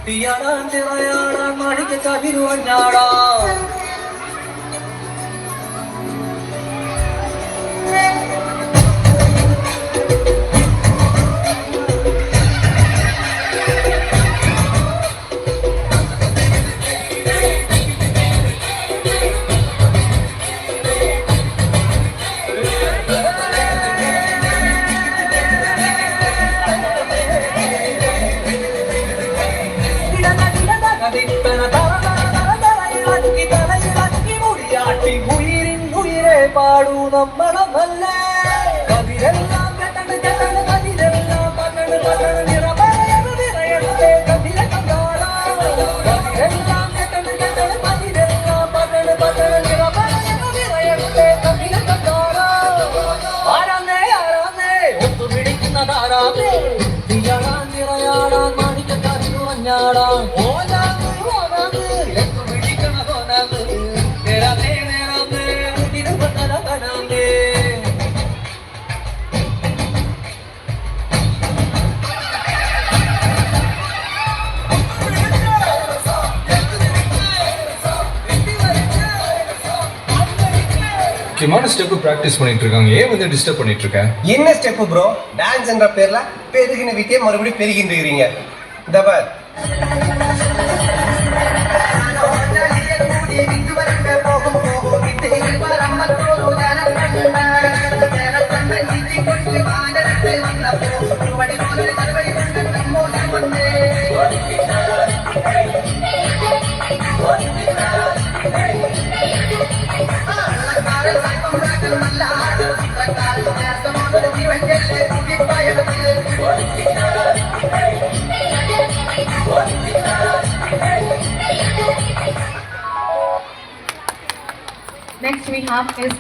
തീയാടാൻ തിറയാടാൻ മാണിക്ക കവിരുവഞ്ഞാടാം പാടൂ നമ്മളല്ലേ കവിരെല്ലാം കെട്ടണ് കെട്ടണ് കവിരെല്ലാം പകണ് പകണ് നിറപറയത് നിറയട്ടെ കവിര കണ്ടാടാ കവിരെല്ലാം കെട്ടണ് കെട്ടണ് കവിരെല്ലാം പകണ് പകണ് നിറപറയത് നിറയട്ടെ കവിര കണ്ടാടാ ആരാന്നേ ആരാന്നേ ഒത്തുപിടിക്കുന്നതാരാന്നേ തീയാടാൻ നിറയാടാൻ മാണിക്ക കവിരു മഞ്ഞാടാൻ ഓനാന്ന് ഓനാന്ന് ഒത്തുപിടിക്കണതോനാന്ന് നേരാന്നേ முக்கியமான ஸ்டெப் பிராக்டிஸ் பண்ணிட்டு இருக்காங்க. ஏன் வந்து டிஸ்டர்ப் பண்ணிட்டு இருக்க? என்ன ஸ்டெப் ப்ரோ? டான்ஸ் என்ற பேர்ல பெருகின வித்தியை மறுபடியும் பெருகின்றீங்க. இந்த பார் Next we have is